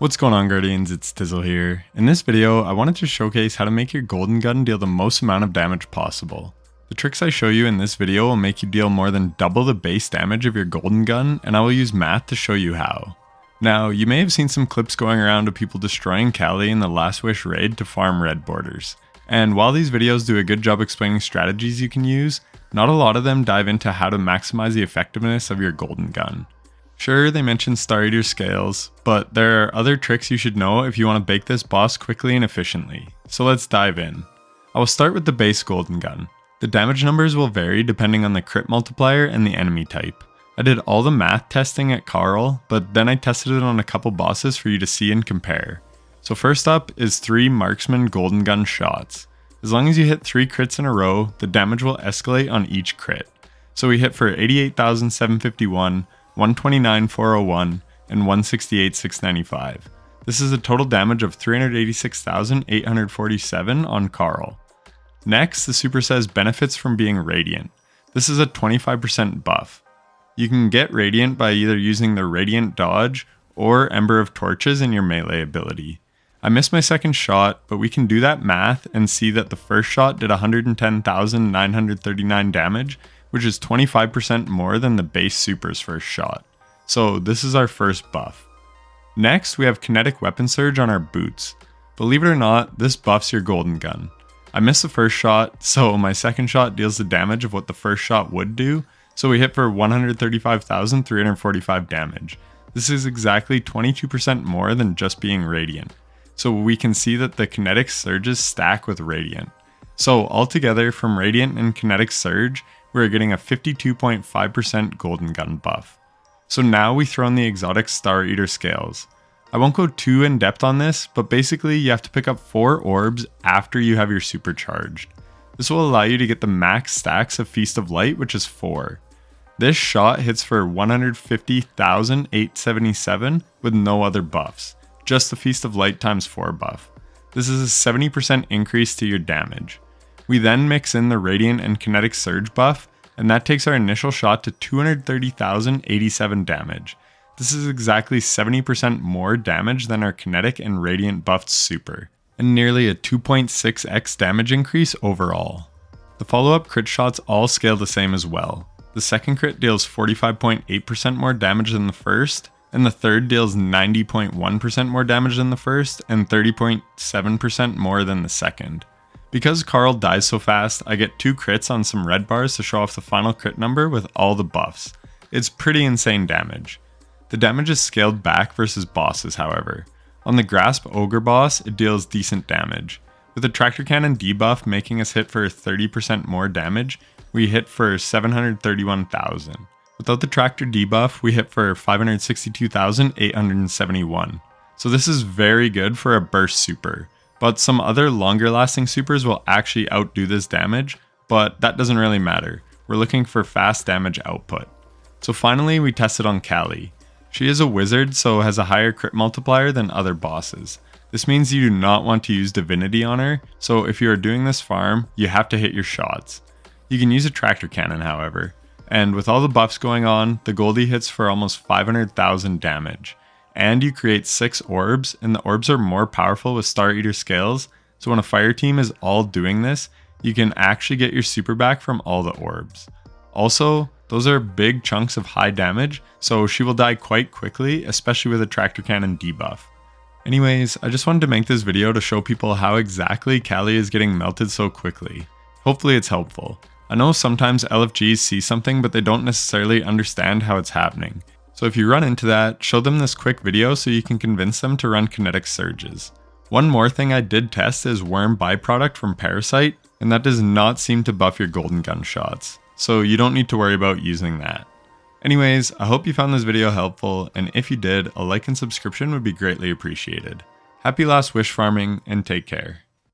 What's going on, Guardians? It's Tizzle here. In this video, I wanted to showcase how to make your golden gun deal the most amount of damage possible. The tricks I show you in this video will make you deal more than double the base damage of your golden gun, and I will use math to show you how. Now, you may have seen some clips going around of people destroying Kalli in the Last Wish raid to farm red borders. And while these videos do a good job explaining strategies you can use, not a lot of them dive into how to maximize the effectiveness of your golden gun. Sure, they mention Star Eater scales, but there are other tricks you should know if you want to bake this boss quickly and efficiently. So let's dive in. I will start with the base golden gun. The damage numbers will vary depending on the crit multiplier and the enemy type. I did all the math testing at Karl, but then I tested it on a couple bosses for you to see and compare. So first up is 3 Marksman golden gun shots. As long as you hit 3 crits in a row, the damage will escalate on each crit. So we hit for 88,751, 129,401, and 168,695. This is a total damage of 386,847 on Karl. Next, the super says benefits from being radiant. This is a 25% buff. You can get radiant by either using the radiant dodge or Ember of Torches in your melee ability. I missed my second shot, but we can do that math and see that the first shot did 110,939 damage, which is 25% more than the base super's first shot. So this is our first buff. Next, we have Kinetic Weapon Surge on our boots. Believe it or not, this buffs your golden gun. I missed the first shot, so my second shot deals the damage of what the first shot would do, so we hit for 135,345 damage. This is exactly 22% more than just being radiant. So we can see that the kinetic surges stack with radiant. So altogether, from radiant and kinetic surge, we're getting a 52.5% golden gun buff. So now we throw in the exotic Star Eater scales. I won't go too in depth on this, but basically you have to pick up 4 orbs after you have your supercharged. This will allow you to get the max stacks of Feast of Light, which is 4. This shot hits for 150,877 with no other buffs, just the Feast of Light times 4 buff. This is a 70% increase to your damage. We then mix in the Radiant and Kinetic Surge buff, and that takes our initial shot to 230,087 damage. This is exactly 70% more damage than our Kinetic and Radiant buffed super, and nearly a 2.6x damage increase overall. The follow-up crit shots all scale the same as well. The second crit deals 45.8% more damage than the first, and the third deals 90.1% more damage than the first, and 30.7% more than the second. Because Karl dies so fast, I get 2 crits on some red bars to show off the final crit number with all the buffs. It's pretty insane damage. The damage is scaled back versus bosses, however. On the Grasp Ogre boss, it deals decent damage. With the Tractor Cannon debuff making us hit for 30% more damage, we hit for 731,000. Without the Tractor debuff, we hit for 562,871. So this is very good for a burst super. But some other longer lasting supers will actually outdo this damage, but that doesn't really matter. We're looking for fast damage output. So finally, we tested on Kalli. She is a wizard, so has a higher crit multiplier than other bosses. This means you do not want to use divinity on her, so if you are doing this farm, you have to hit your shots. You can use a tractor cannon, however. And with all the buffs going on, the Goldie hits for almost 500,000 damage. And you create 6 orbs, and the orbs are more powerful with Star Eater scales, so when a fire team is all doing this, you can actually get your super back from all the orbs. Also, those are big chunks of high damage, so she will die quite quickly, especially with a tractor cannon debuff. Anyways, I just wanted to make this video to show people how exactly Kalli is getting melted so quickly. Hopefully it's helpful. I know sometimes LFGs see something, but they don't necessarily understand how it's happening. So if you run into that, show them this quick video so you can convince them to run kinetic surges. One more thing I did test is Worm Byproduct from Parasite, and that does not seem to buff your golden gun shots, so you don't need to worry about using that. Anyways, I hope you found this video helpful, and if you did, a like and subscription would be greatly appreciated. Happy Last Wish farming, and take care.